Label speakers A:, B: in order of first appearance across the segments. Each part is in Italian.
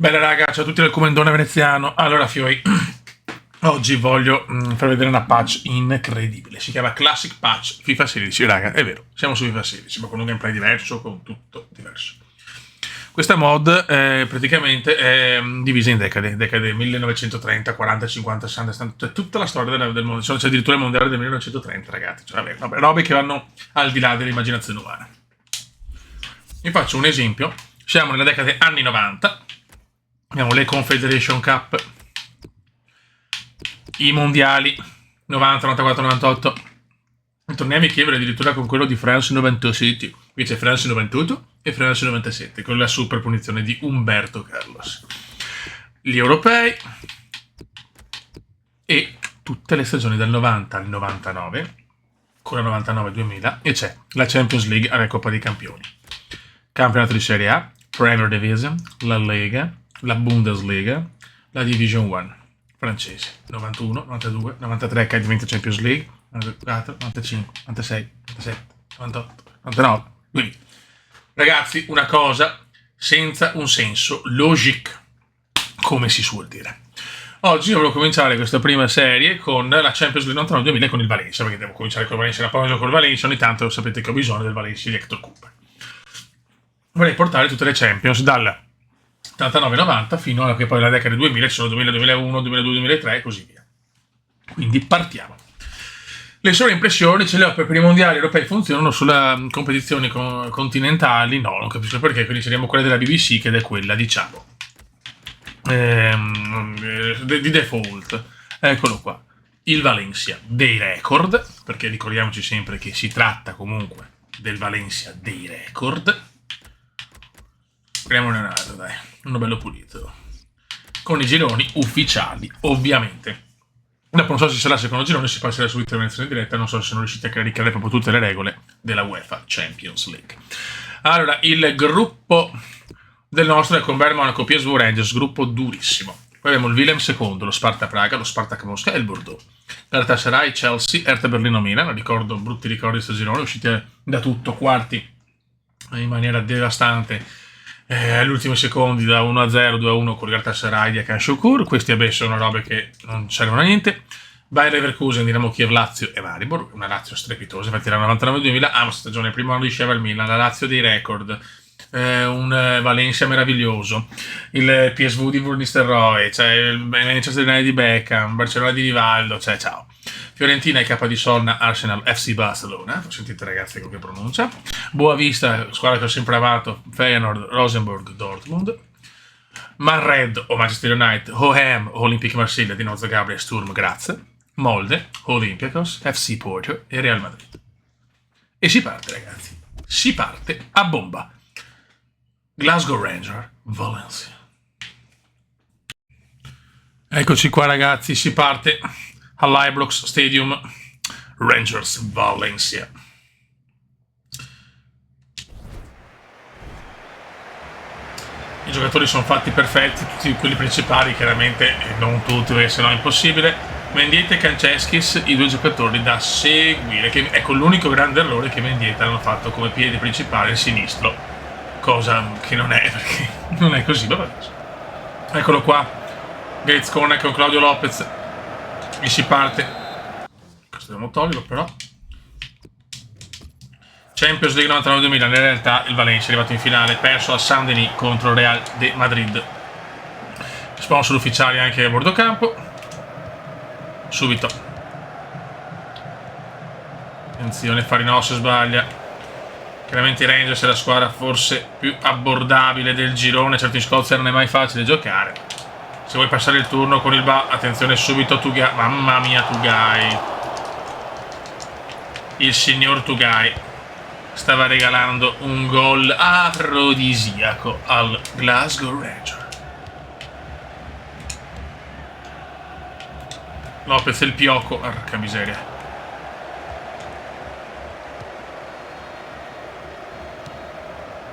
A: Bella raga, ciao a tutti dal Comendone veneziano. Allora Fioi, oggi voglio far vedere una patch incredibile. Si chiama Classic Patch FIFA 16, raga, è vero, siamo su FIFA 16, ma con un gameplay diverso, con tutto diverso. Questa mod praticamente è divisa in decade 1930, 40, 50, 60, 70, cioè tutta la storia del mondo, c'è addirittura il mondiale del 1930, ragazzi, cioè, vabbè, robe che vanno al di là dell'immaginazione umana. Vi faccio un esempio, siamo nella decade anni 90, abbiamo le Confederation Cup, i mondiali 90, 94, 98, i tornei amichevoli addirittura con quello di France 97. Qui c'è France 98 e France 97 con la super punizione di Umberto Carlos. Gli europei e tutte le stagioni dal 90 al 99, con la 99-2000, e c'è la Champions League alla Coppa dei Campioni, campionato di Serie A, Premier Division, la Lega, la Bundesliga, la Division 1 francese, 91, 92, 93 che diventa Champions League, 94, 95, 96, 97, 98, 99. Quindi, ragazzi, una cosa senza un senso, logic, come si suol dire. Oggi volevo cominciare questa prima serie con la Champions League 99-2000 con il Valencia, perché devo cominciare con il Valencia, la pausa con il Valencia, ogni tanto sapete che ho bisogno del Valencia di Hector Cooper. Vorrei portare tutte le Champions dal 89-90 fino a che poi la decade 2000 ci sono 2000-2001, 2002-2003 e così via. Quindi partiamo. Le sole impressioni ce le ho per i mondiali europei funzionano sulle competizioni continentali, no, non capisco perché, quindi seriamo quella della BBC che è quella, diciamo, di default. Eccolo qua, il Valencia dei record, perché ricordiamoci sempre che si tratta comunque del Valencia dei record. Speriamone un altro, dai, uno bello pulito, con i gironi ufficiali, ovviamente. Dopo non so se sarà il secondo girone, si passerà su intervenzione diretta, non so se sono riusciti a caricare proprio tutte le regole della UEFA Champions League. Allora, il gruppo del nostro è con Bayern Monaco, PSV Rangers, gruppo durissimo. Poi abbiamo il Willem II, lo Sparta Praga, lo Spartak Mosca e il Bordeaux. Galatasaray, Chelsea, Hertha Berlino, Milan, ricordo, brutti ricordi di questo girone, uscite da tutto, quarti in maniera devastante. Agli ultimi secondi da 1-0, 2-1 con il Galatasaray di Hakan Şükür. Questi vabbè sono robe che non servono a niente. Bayer Leverkusen, Dinamo Kiev, Lazio e Maribor, una Lazio strepitosa, infatti era 99-2000, una stagione, il primo anno diceva il Milan, la Lazio dei record, un Valencia meraviglioso, il PSV di Van Nistelrooy, c'è il Manchester United di Beckham, Barcellona di Rivaldo, cioè ciao. Fiorentina e K di Sonna, Arsenal, FC Barcelona, sentite ragazzi con che pronuncia. Boavista, squadra che ho sempre amato, Feyenoord, Rosenborg, Dortmund. Manred o Manchester United, Hohem, Olympique Marsiglia, Dinamo Zagabria, Sturm Graz. Molde, Olympiacos, FC Porto e Real Madrid. E si parte ragazzi, si parte a bomba. Glasgow Rangers, Valencia. Eccoci qua ragazzi, si parte all'Ibrox Stadium, Rangers Valencia. I giocatori sono fatti perfetti, tutti quelli principali chiaramente, non tutti perché sennò è impossibile. Mendieta e Kanceskis, i due giocatori da seguire, che ecco l'unico grande errore che Mendieta hanno fatto come piede principale il sinistro, cosa che non è, perché non è così, vabbè. Eccolo qua, Gates Corner con Claudio Lopez, e si parte. Questo dobbiamo toglierlo però. Champions League 99-2000, in realtà il Valencia è arrivato in finale, perso al Saint-Denis contro Real de Madrid. Sponsor ufficiali anche a bordo campo. Subito. Attenzione, Farinos sbaglia. Chiaramente i Rangers è la squadra forse più abbordabile del girone, certo in Scozia non è mai facile giocare. Se vuoi passare il turno con il attenzione subito Tugai, mamma mia Tugai. Il signor Tugai stava regalando un gol afrodisiaco al Glasgow Rangers. Lopez il pioco, porca miseria.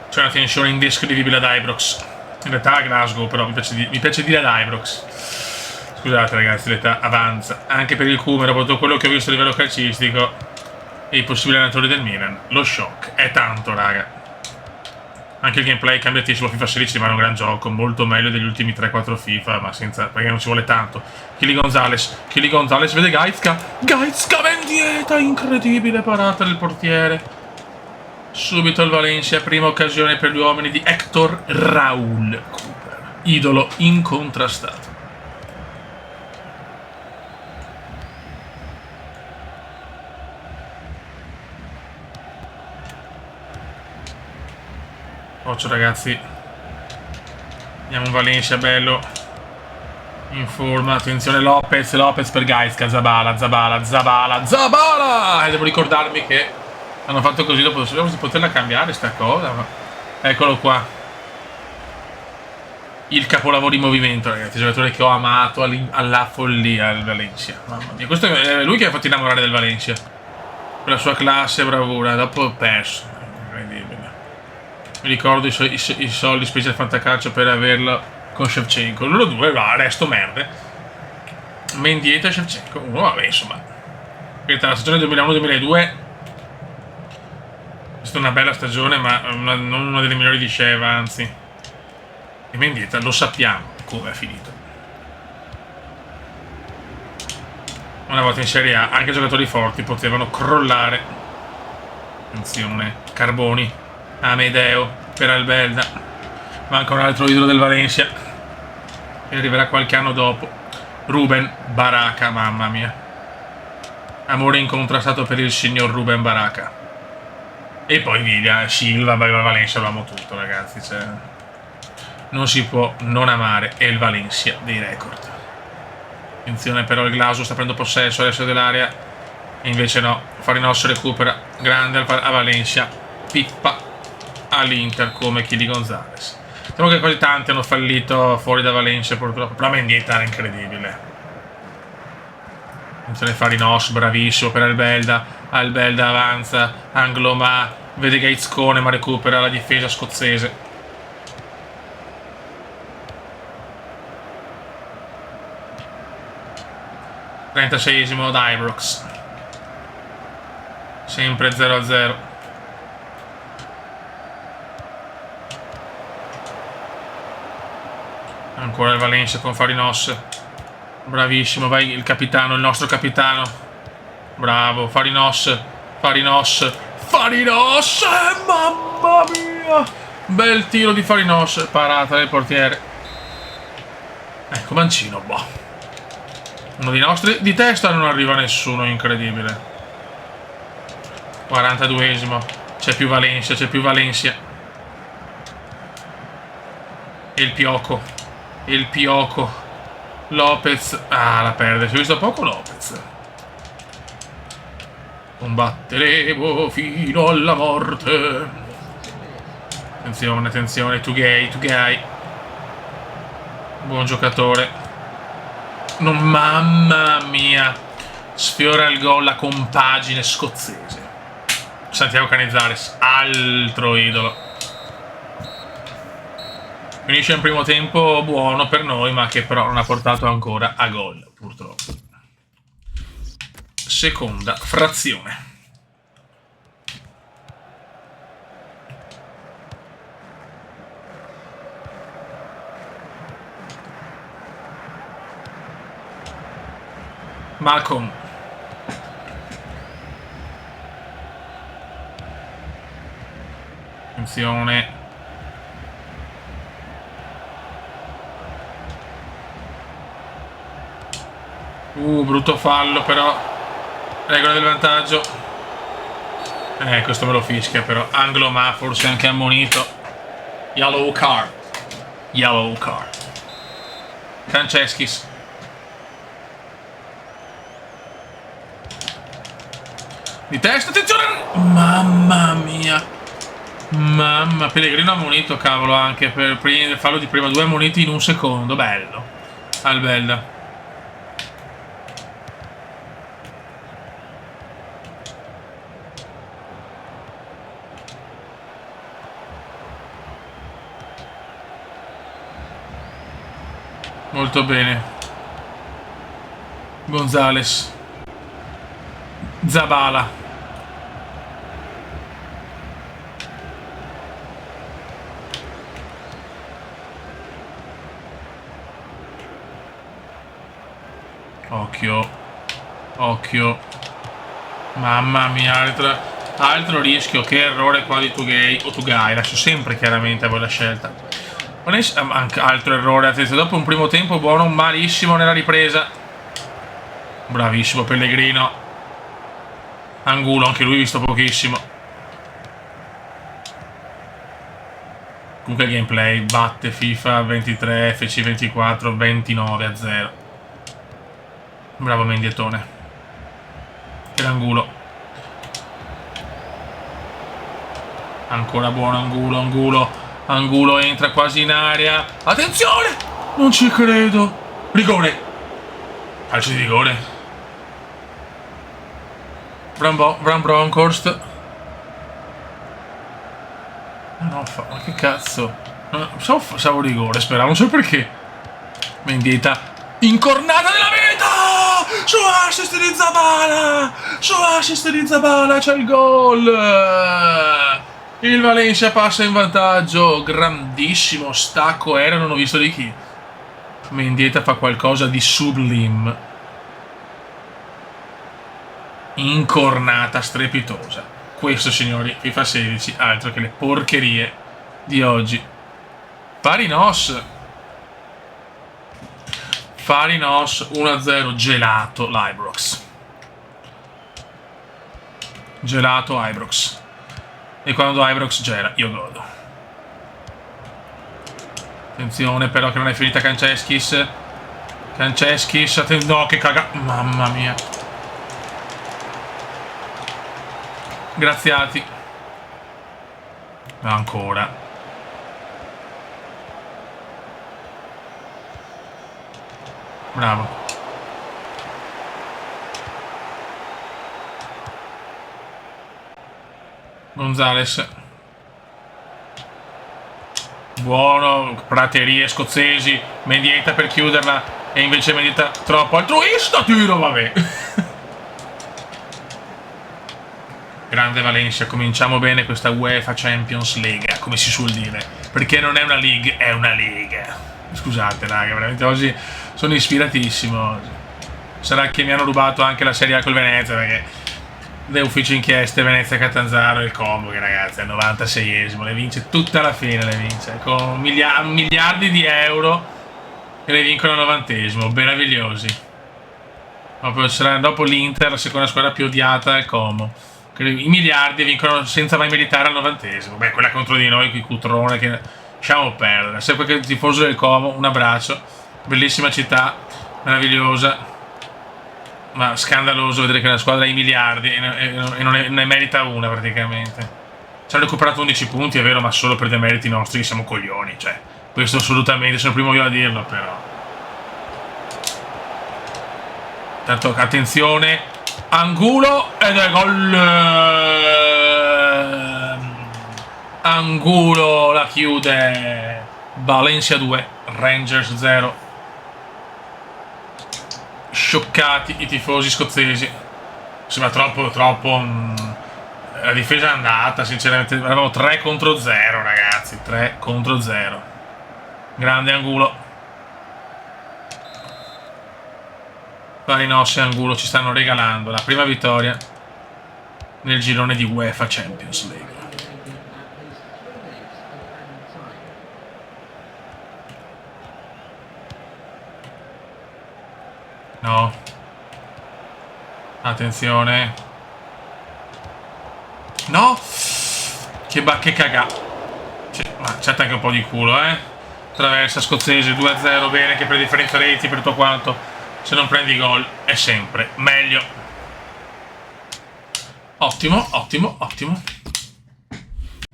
A: C'è una tensione indescrivibile ad Ibrox. In realtà a Glasgow, però mi piace dire ad Ibrox. Scusate ragazzi, l'età avanza. Anche per il Cumero, dopo tutto quello che ho visto a livello calcistico e i possibili allenatori del Milan, lo shock è tanto, raga. Anche il gameplay cambiatissimo. FIFA 16 rimane un gran gioco, molto meglio degli ultimi 3-4 FIFA, ma senza, perché non ci vuole tanto. Kili Gonzalez vede Gaizka Mendieta, incredibile parata del portiere. Subito il Valencia, prima occasione per gli uomini di Héctor Raúl Cooper, idolo incontrastato. Occhio ragazzi, andiamo un Valencia bello in forma. Attenzione Lopez per Gaizka, Zabala. E devo ricordarmi che hanno fatto così, dopo sappiamo di poterla cambiare sta cosa, ma eccolo qua, il capolavoro di movimento ragazzi, il giocatore che ho amato alla follia al Valencia, mamma mia, questo è lui che mi ha fatto innamorare del Valencia per la sua classe e bravura. Dopo ho perso, incredibile. Mi ricordo i soldi spesi al fantacalcio per averlo con Shevchenko. Loro due, va, resto merde. Mendieta e Shevchenko. Uno, vabbè, insomma. La stagione 2001-2002 è stata una bella stagione, ma non una delle migliori di Sheva, anzi. E Mendieta lo sappiamo come è finito. Una volta in Serie A anche giocatori forti potevano crollare. Attenzione, Carboni, Amedeo per Albelda. Manca un altro idolo del Valencia e arriverà qualche anno dopo. Ruben Baraka, mamma mia. Amore incontrastato per il signor Ruben Baraka. E poi Viglia, Silva, Valencia, avevamo tutto ragazzi, cioè, non si può non amare, è il Valencia dei record. Attenzione però, il Glaso sta prendendo possesso adesso dell'area e invece no, Farinos recupera, grande a Valencia, pippa all'Inter come Kili Gonzalez. Diciamo che quasi tanti hanno fallito fuori da Valencia purtroppo, però Mendieta era incredibile. Attenzione Farinos, bravissimo per Albelda avanza, Angloma vede Gaizcone ma recupera la difesa scozzese. (36esimo) da Ibrox, sempre 0-0. Ancora il Valencia con Farinos, bravissimo, vai il capitano, il nostro capitano, bravo Farinos, mamma mia, bel tiro di Farinos, parata del portiere. Ecco Mancino, boh, uno dei nostri, di testa non arriva nessuno, incredibile. 42esimo, c'è più Valencia. E il Pioco, Lopez, la perde, si è visto poco Lopez. Combatteremo fino alla morte. Attenzione, Tugay, buon giocatore. Mamma mia, sfiora il gol la compagine scozzese. Santiago Canizares, altro idolo. Finisce in primo tempo buono per noi, ma che però non ha portato ancora a gol, purtroppo. Seconda frazione. Malcolm. Attenzione. Brutto fallo però. Regola del vantaggio. Questo me lo fischia però. Angloma forse anche ammonito. Yellow card. Franceschis. Di testa, attenzione! Mamma mia. Pellegrino ammonito, cavolo, anche per il fallo di prima. 2 ammoniti in un secondo, bello. Albelda. Molto bene. Gonzalez. Zabala. Occhio. Occhio. Mamma mia, altro rischio. Che errore qua di Tugai. O Tugai, lascio sempre chiaramente a voi la scelta. Anche altro errore. Attenzione, dopo un primo tempo buono, malissimo nella ripresa. Bravissimo Pellegrino. Angulo, anche lui visto pochissimo. Comunque il gameplay batte FIFA 23, FC 24, 29-0. Bravo Mendietone. E l'Angulo. Ancora buono Angulo. Angulo entra quasi in area. Attenzione! Non ci credo. Rigore. Calcio di rigore. Bram Bronkhorst. No, ma che cazzo? Pensavo rigore, speravo, non so perché. Mendieta. Incornata della meta! Su assist di Zabala! Su assist di Zabala c'è il gol! Il Valencia passa in vantaggio. Grandissimo stacco era, non ho visto di chi. Mendieta fa qualcosa di sublime. Incornata strepitosa. Questo, signori, FIFA 16, altro che le porcherie di oggi. Farinos 1-0, gelato l'Ibrox. Gelato Ibrox. E quando Ibrox gela, io godo. Attenzione però che non è finita Kančeskis. No, che caga. Mamma mia. Graziati. Ma ancora. Bravo. Gonzales. Buono. Praterie scozzesi. Mendieta per chiuderla. E invece Mendieta troppo altruista. Tiro, vabbè. Grande Valencia, cominciamo bene questa UEFA Champions League, come si suol dire, perché non è una league, è una lega. Scusate raga, veramente oggi sono ispiratissimo. Sarà che mi hanno rubato anche la Serie A col Venezia, perché le ufficio inchieste Venezia Catanzaro e il Como, che ragazzi al 96esimo le vince tutta la fine, le vince con miliardi di euro e le vincono al 90esimo, meravigliosi. Dopo l'Inter, la seconda squadra più odiata è il Como. I miliardi vincono senza mai meritare al 90esimo. Beh, quella contro di noi, qui Cutrone, che lasciamo perdere. Sempre che il tifoso del Como, un abbraccio. Bellissima città, meravigliosa. Ma scandaloso vedere che la squadra ha i miliardi e non ne merita una praticamente. Ci hanno recuperato 11 punti, è vero, ma solo per dei meriti nostri, che siamo coglioni. Cioè, questo assolutamente, sono il primo io a dirlo, però. Tanto, attenzione. Angulo ed è gol. Angulo la chiude. Valencia 2, Rangers 0. Scioccati i tifosi scozzesi. Sembra troppo. La difesa è andata, sinceramente. Eravamo 3 contro 0, ragazzi. 3 contro 0. Grande Angulo. Farinos e Angulo ci stanno regalando la prima vittoria nel girone di UEFA Champions League. No. Attenzione. No. Che cagà. Ma c'è anche un po' di culo, eh. Traversa scozzese 2-0, bene, che per differenza reti, per tutto quanto. Se non prendi gol è sempre meglio. Ottimo.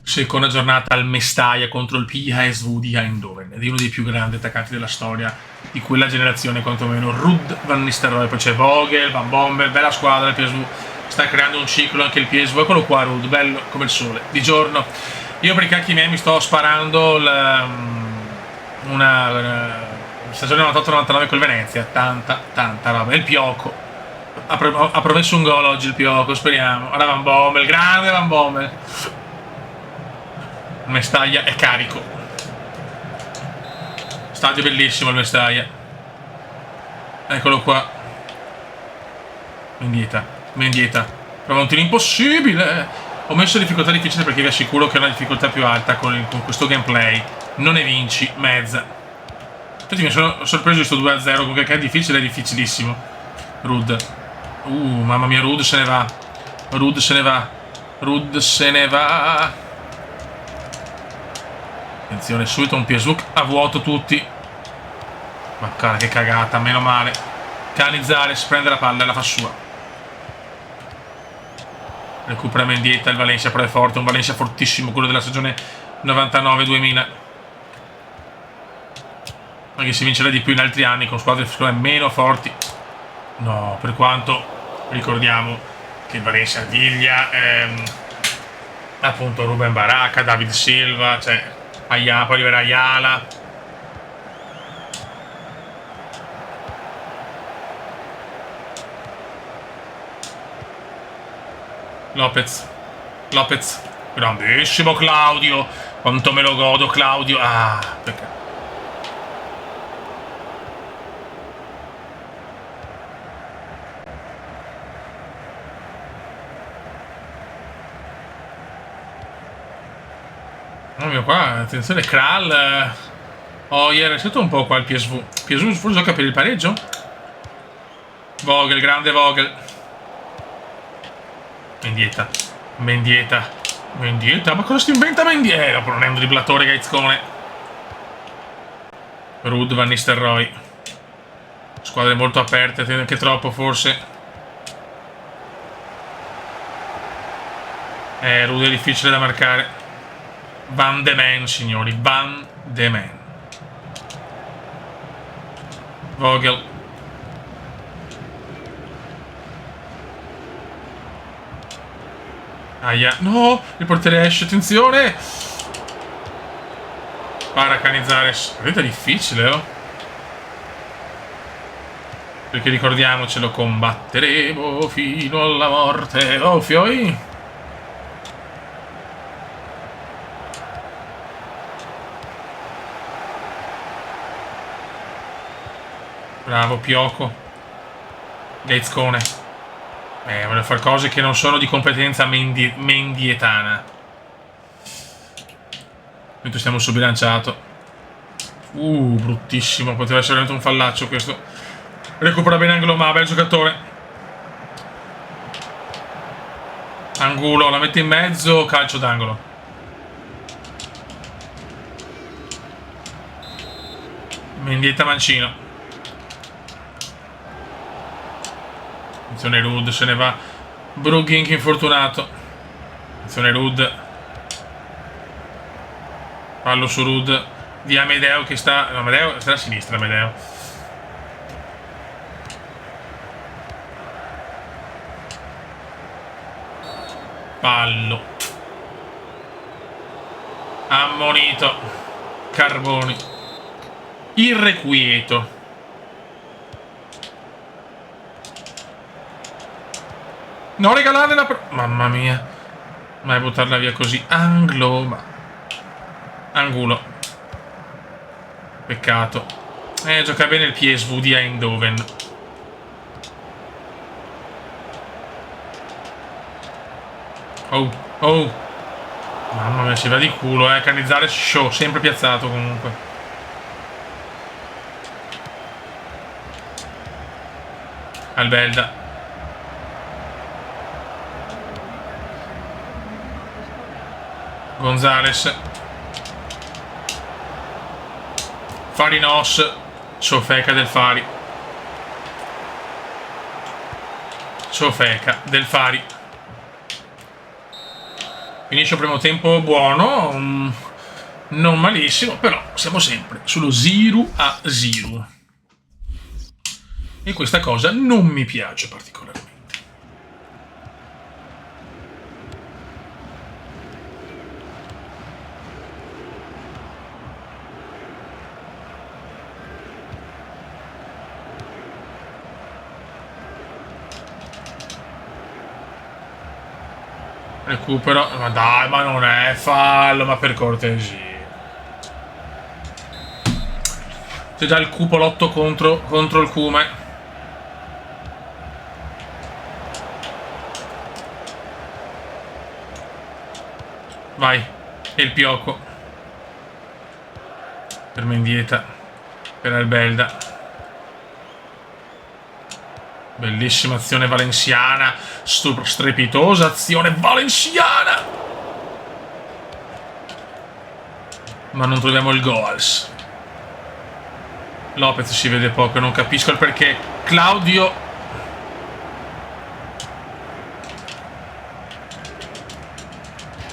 A: Seconda giornata al Mestalla contro il PSV di Eindhoven, di uno dei più grandi attaccanti della storia di quella generazione, quantomeno Ruud van Nistelrooy. Poi c'è Vogel, Van Bommel, bella squadra. Il PSV sta creando un ciclo, anche il PSV. Eccolo qua Ruud, bello come il sole di giorno. Io per i cacchi miei mi sto sparando una stagione 98-99 col Venezia, tanta roba. E il Pioco ha promesso un gol oggi il Pioco, speriamo. Ora Van Bommel, grande Van Bommel. Il Mestalla è carico. Stadio bellissimo il Mestalla. Eccolo qua. Mendieta. Mendieta. Prova un tiro impossibile. Ho messo difficoltà difficile perché vi assicuro che è una difficoltà più alta con questo gameplay. Non ne vinci. Mezza. Infatti mi sono sorpreso di sto 2-0. Comunque che è difficile, è difficilissimo. Rud. Mamma mia, Rud se ne va. Rud se ne va. Rud se ne va. Attenzione, subito un PSV a vuoto tutti. Ma cara, che cagata, meno male. Canizares prende la palla e la fa sua. Recupera Mendieta, il Valencia però è forte, un Valencia fortissimo, quello della stagione 99-2000. Ma che si vincerà di più in altri anni con squadre meno forti. No, per quanto ricordiamo che il Valencia Viglia, appunto Ruben Baracca, David Silva, cioè poi arriverà Ayala. Lopez. Grandissimo Claudio. Quanto me lo godo Claudio. Ah, peccato. Oh mio, qua, attenzione, Kral. Oh, ieri è stato un po' qua il PSV. PSV forse gioca per il pareggio? Vogel, grande Vogel. Mendieta. Ma cosa si inventa Mendieta? Non è un dribblatore, Gaizzone. Rud, Van Nistelrooy. Squadre molto aperte, anche troppo forse. Rud è difficile da marcare. Van de Man, signori. Van de Man. Vogel. Aia. No! Il portiere esce, attenzione! Para Canizares. È difficile, oh. Perché ricordiamocelo, combatteremo fino alla morte. Oh, fioi! Bravo, Pioco. Gaizzone. Voglio fare cose che non sono di competenza mendietana. Mentre stiamo sul bilanciato. Bruttissimo. Poteva essere veramente un fallaccio questo. Recupera bene Angloma, bel giocatore. Angulo, la mette in mezzo, calcio d'angolo. Mendieta mancino. Attenzione Rud, se ne va. Brugink infortunato. Attenzione Rud. Pallo su Rud. Di Amedeo che sta... No, Amedeo sta a sinistra, Amedeo. Pallo. Ammonito. Carboni. Irrequieto. Non regalare la... Mamma mia. Mai buttarla via così. Angloma. Angulo. Peccato. Gioca bene il PSV di Eindhoven. Oh. Mamma mia, si va di culo, Canizares show, sempre piazzato comunque. Albelda. Gonzales. Farinos. Ciofeca del Fari. Ciofeca del Fari. Finisce il primo tempo buono. Non malissimo, però siamo sempre sullo 0-0. E questa cosa non mi piace particolarmente. Recupero, ma dai, ma non è fallo, ma per cortesia. C'è già il cupolotto contro il Cume. Vai. E il Pioco. Per Mendieta. Per Albelda. Bellissima azione valenziana. Strepitosa azione valenziana. Ma non troviamo il goals. Lopez si vede poco, non capisco il perché. Claudio.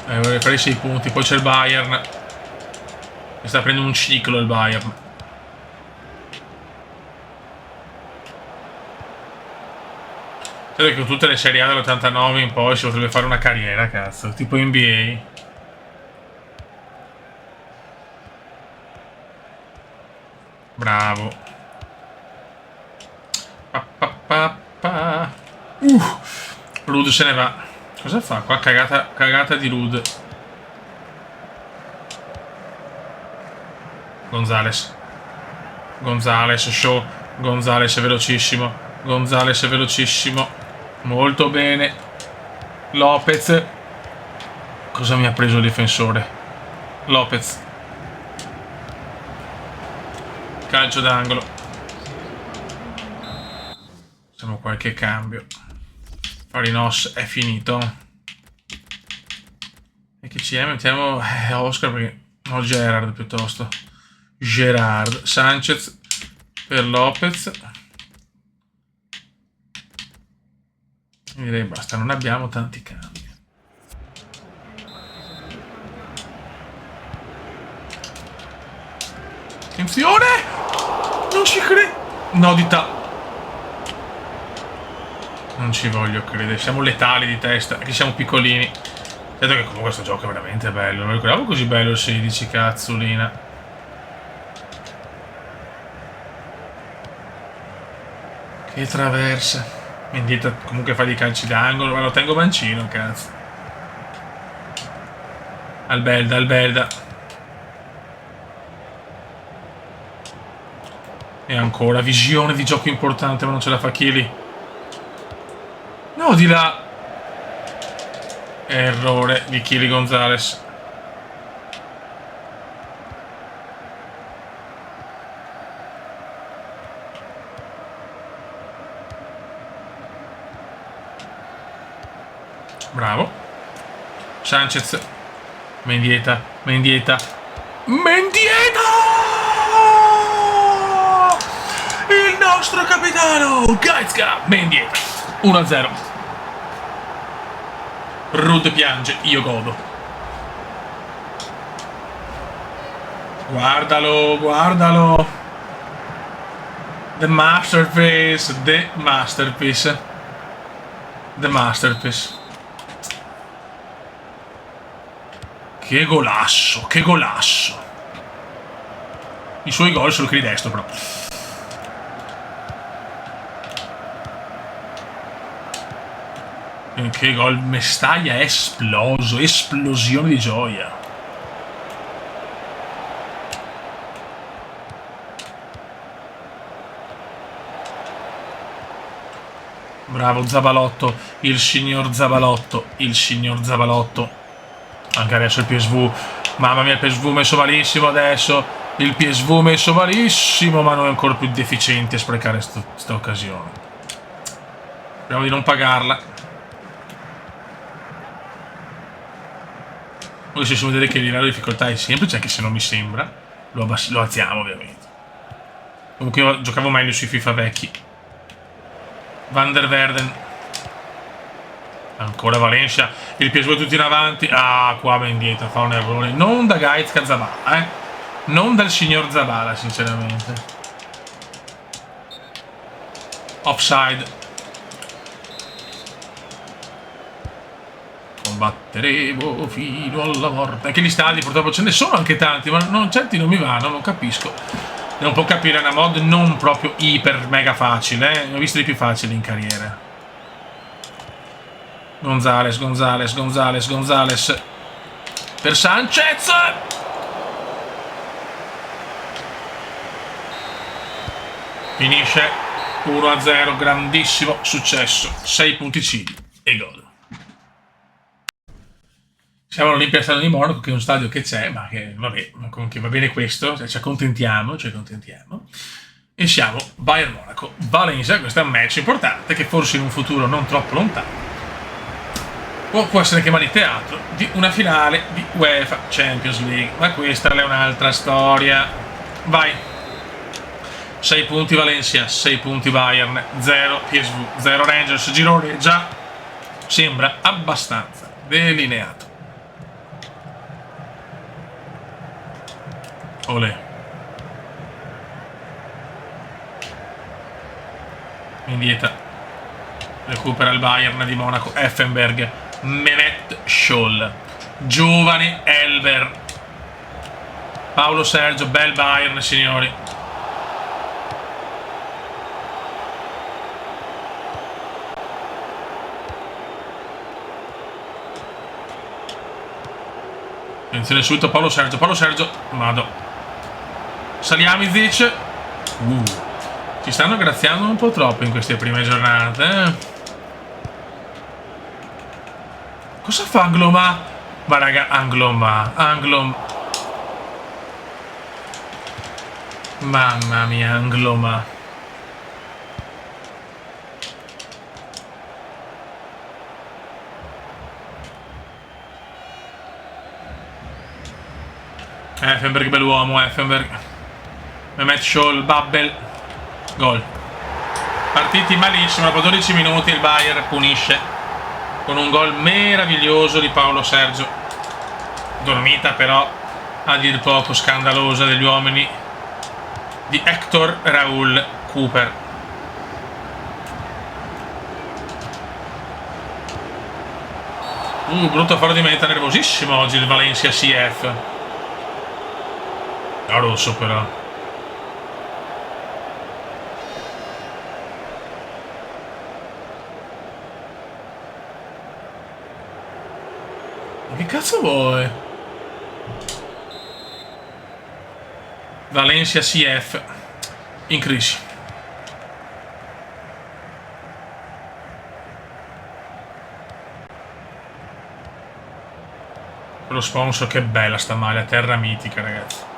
A: Vorrei fare i 6 punti. Poi c'è il Bayern. Mi sta prendendo un ciclo il Bayern. Credo che con tutte le Serie A dell'89 in poi si potrebbe fare una carriera, cazzo. Tipo NBA. Bravo. Rud se ne va. Cosa fa qua? Cagata di Rud. Gonzales. Show. Gonzales è velocissimo. Molto bene. Lopez. Cosa mi ha preso il difensore? Lopez. Calcio d'angolo. Facciamo qualche cambio. Farinos è finito. E che ci è? Mettiamo Oscar perché... No, Gerard piuttosto. Gerard. Sanchez per Lopez. Direi basta, non abbiamo tanti cambi. Attenzione! Non ci credo! No, non ci voglio credere, siamo letali di testa, che siamo piccolini. Certo che comunque questo gioco è veramente bello, non ricordavo così bello il 16, cazzolina. Che traversa. Mendieta comunque fa dei calci d'angolo, ma lo tengo mancino, cazzo. Albelda. E ancora, visione di gioco importante, ma non ce la fa Chili. No, di là. Errore di Chili Gonzales. Bravo. Sanchez. Mendieta. Il nostro capitano Gaizka. Mendieta. 1-0. Rud piange, io godo. Guardalo. The masterpiece. Che golasso. I suoi gol sono quelli di destro, però. Che gol. Mestaglia è esploso. Esplosione di gioia. Bravo Zabalotto. Il signor Zabalotto. Anche adesso il PSV. Mamma mia, il PSV messo malissimo adesso. Ma noi ancora più deficienti a sprecare questa occasione. Speriamo di non pagarla. Poi se si vedere che il livello di difficoltà è semplice, anche se non mi sembra, lo alziamo ovviamente. Comunque io giocavo meglio sui FIFA vecchi. Van der Verden. Ancora Valencia. Il PSV tutti in avanti. Ah, qua Mendieta fa un errore. Non da Gaizka Zabala, Non dal signor Zabala, sinceramente. Offside. Combatteremo fino alla morte. Anche gli stadi purtroppo ce ne sono anche tanti, ma certi non mi vanno, non capisco. Non può capire una mod non proprio iper mega facile, Ne ho visto di più facili in carriera. Gonzales. Per Sanchez. Finisce 1-0, grandissimo successo. 6 punticini e gol. Siamo all'Olympia Stadio di Monaco, che è uno stadio che c'è, ma che vabbè, comunque va bene questo, ci accontentiamo, ci accontentiamo. E siamo Bayern Monaco, Valencia, questo è un match importante che forse in un futuro non troppo lontano può essere chiamato teatro di una finale di UEFA Champions League, ma questa è un'altra storia. Vai. 6 punti Valencia, 6 punti Bayern, 0 PSV, 0 Rangers, girone già sembra abbastanza delineato. Olè. Indietro. Recupera il Bayern di Monaco, Effenberg, Mehmet Scholl, giovane Elber, Paolo Sergio, bel Bayern signori. Attenzione subito Paolo Sergio, vado. Salihamidzic. Ci stanno graziando un po' troppo in queste prime giornate. Cosa fa Angloma? Ma raga, Angloma. Mamma mia, Angloma. Effenberg, bell'uomo, Effenberg. Mehmet Scholl, Babbel. Gol. Partiti malissimo, dopo 12 minuti il Bayern punisce con un gol meraviglioso di Paolo Sergio. Dormita però a dir poco scandalosa degli uomini di Hector Raúl Cooper. Brutto faro di meta, nervosissimo oggi il Valencia CF. A rosso però. Ma che cazzo vuoi? Valencia CF in crisi. Lo sponsor, che bella sta maglia, terra mitica ragazzi.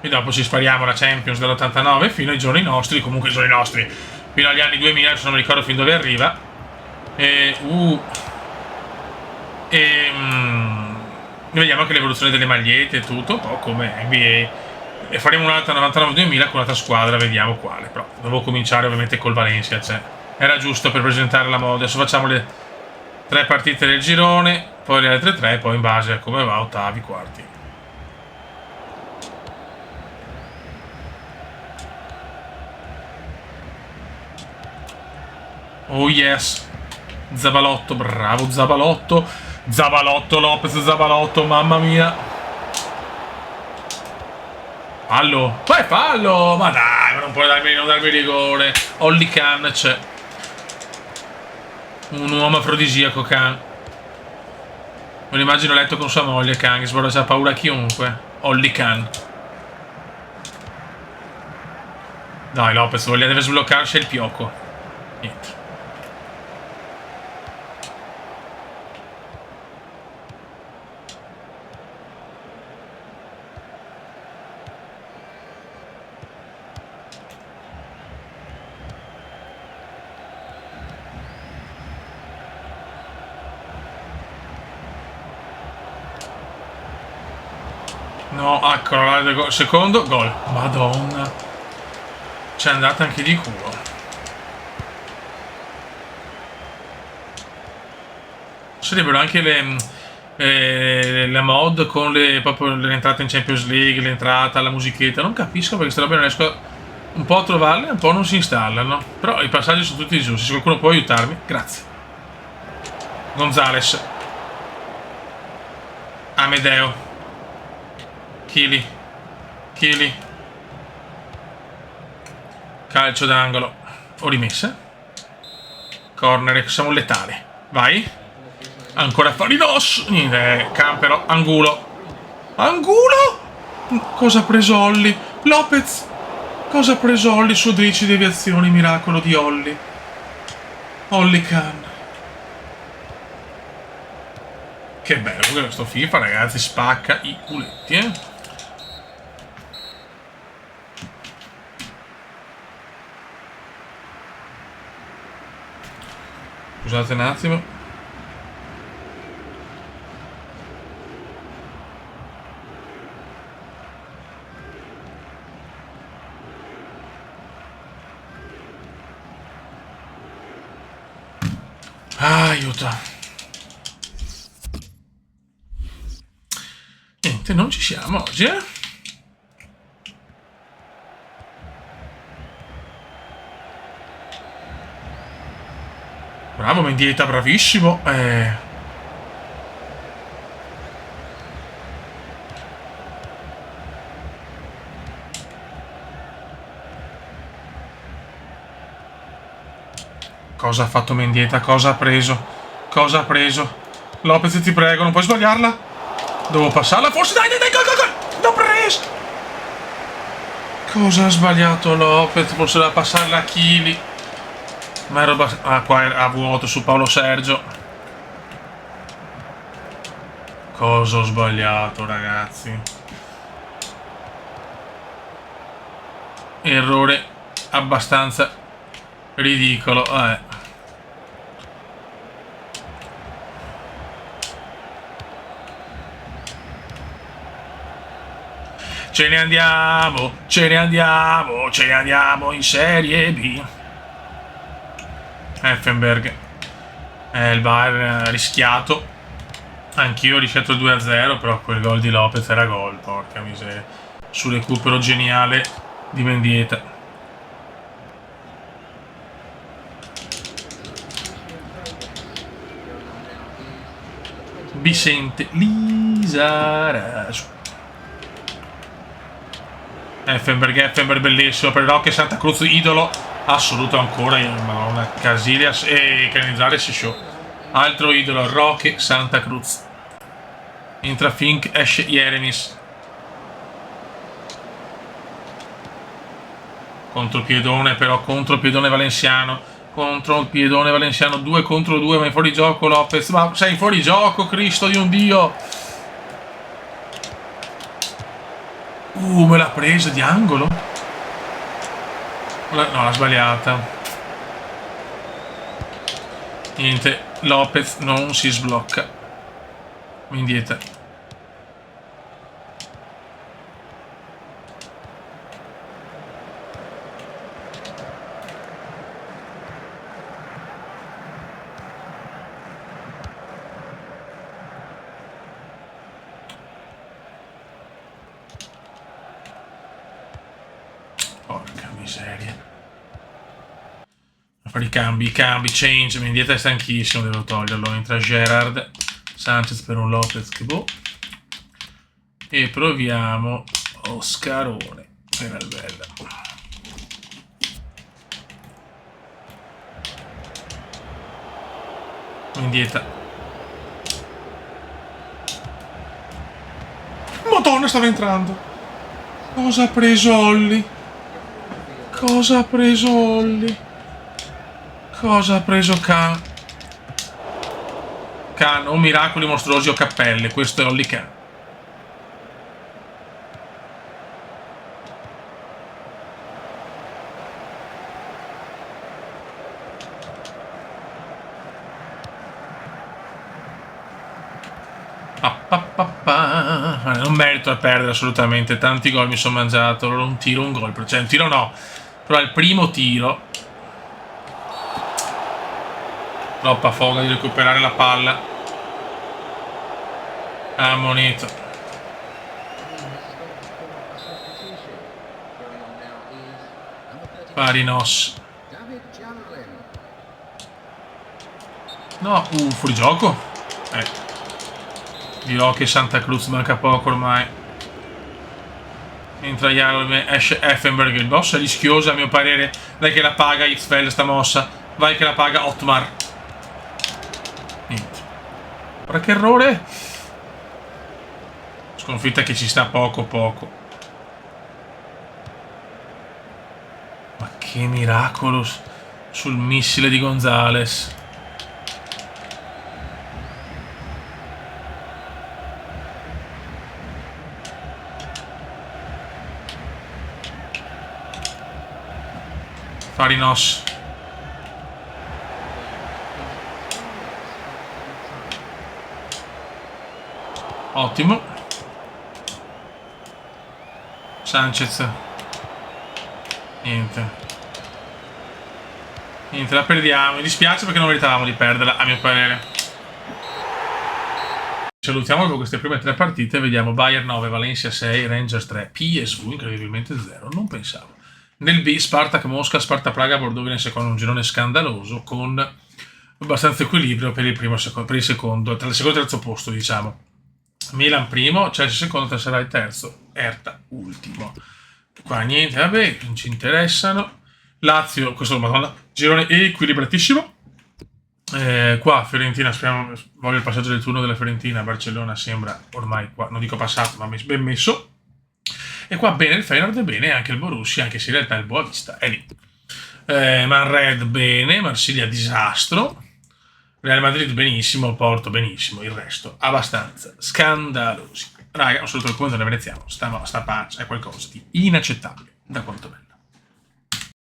A: E dopo ci spariamo la Champions dell'89 fino ai giorni nostri, comunque i giorni nostri, fino agli anni 2000, se non mi ricordo fin dove arriva. Vediamo anche l'evoluzione delle magliette e tutto, un po' come NBA. E faremo un'altra 99-2000 con un'altra squadra, vediamo quale. Però devo cominciare ovviamente col Valencia, cioè era giusto per presentare la moda. Adesso facciamo le 3 partite del girone, poi le altre 3, poi in base a come va, ottavi, quarti. Oh yes. Zabalotto, bravo Zabalotto. Zabalotto, Lopez, Zabalotto, mamma mia. Fallo. Poi fallo. Ma dai, ma non puoi non darmi rigore. Olli Khan c'è. Un uomo afrodisiaco Khan. Me lo immagino letto con sua moglie Khan, che sborda c'ha paura a chiunque. Olli Khan. Dai Lopez, deve sbloccarsi il pioco. Niente. No, ecco, secondo gol. Madonna. C'è andata anche di culo. Sarebbero anche le mod con proprio l'entrata in Champions League, l'entrata, la musichetta. Non capisco perché queste robe non riesco un po' a trovarle, un po' non si installano. Però i passaggi sono tutti giusti. Se qualcuno può aiutarmi, grazie. Gonzales. Amedeo. Chili. Calcio d'angolo. O rimessa. Corner, siamo letali. Vai. Ancora Farinos. Niente, Campero. Angulo. Cosa ha preso Olli? Lopez. Cosa ha preso Olli su 12 deviazioni? Miracolo di Olli. Olli Khan. Che bello, comunque questo FIFA, ragazzi, spacca i culetti, eh. Scusate un attimo. Aiuto. Niente, non ci siamo oggi, eh? Bravo Mendieta, bravissimo. Cosa ha fatto Mendieta? Cosa ha preso? Cosa ha preso? Lopez, ti prego, non puoi sbagliarla? Devo passarla? Forse dai, gol! L'ho preso! Cosa ha sbagliato Lopez? Forse da passarla a Chili. Ma ero qua a vuoto su Paolo Sergio. Cosa ho sbagliato, ragazzi? Errore abbastanza ridicolo, Ce ne andiamo, ce ne andiamo, ce ne andiamo in Serie B. Effenberg. Il Bayern ha rischiato. Anch'io ho rischiato il 2-0, però quel gol di Lopez era gol, porca miseria. Sul recupero geniale di Mendieta. Vicente Lizarazu. Effenberg bellissimo per Roque Santa Cruz, idolo assoluto ancora, Madonna, Casillas e Canizares show. Altro idolo, Roque Santa Cruz. Entra Fink, esce Jeremis. Contropiedone però, contropiedone valenziano. Contropiedone valenziano, 2 contro 2, ma è fuori gioco Lopez. Ma sei fuori gioco, Cristo di un Dio! Me l'ha presa di angolo? No, l'ha sbagliata. Niente, Lopez non si sblocca. Mendieta. Porca miseria. A fare i cambi, change. Mendieta è stanchissimo, devo toglierlo. Entra Gerard. Sanchez per un Lopez che boh. E proviamo Oscarone per Albella. Mendieta. Madonna, stava entrando. Cosa ha preso Olli? Cosa ha preso Olli? Cosa ha preso Khan? Khan, o miracoli mostruosi o cappelle. Questo è Olli Khan. Non merito a perdere assolutamente. Tanti gol mi sono mangiato. Allora un tiro, un gol. Cioè un tiro no. Però il primo tiro. Troppa foga di recuperare la palla. Ammonito. Parinos. No, fuori gioco. Dirò che Santa Cruz manca poco ormai. Entra Jarolme, esce Effenberg. Il boss è rischioso a mio parere. Dai che la paga Xfell sta mossa. Vai che la paga Otmar. Niente. Ora che errore. Sconfitta che ci sta poco. Che miracolo sul missile di Gonzalez. Farinos. Ottimo. Sanchez. Niente. Niente, la perdiamo. Mi dispiace perché non meritavamo di perderla, a mio parere. Salutiamo dopo queste prime 3 partite. Vediamo Bayern 9, Valencia 6, Rangers 3, PSV incredibilmente 0. Non pensavo. Nel B, Spartak Mosca, Sparta Praga, Bordeaux viene secondo, un girone scandaloso con abbastanza equilibrio per il secondo, tra il secondo e il terzo posto, diciamo. Milan primo, Chelsea secondo, Tesserai terzo, Erta ultimo. Qua niente, vabbè, non ci interessano. Lazio, questo madonna, girone equilibratissimo. Qua Fiorentina, speriamo, voglio il passaggio del turno della Fiorentina. Barcellona sembra ormai qua, non dico passato, ma ben messo. E qua bene il Feyenoord, bene anche il Borussia, anche se in realtà il Boavista è lì. Manred bene, Marsiglia disastro, Real Madrid benissimo, Porto benissimo, il resto abbastanza scandalosi. Raga, un saluto al commento, ne veneziamo, sta pace è qualcosa di inaccettabile, da quanto me.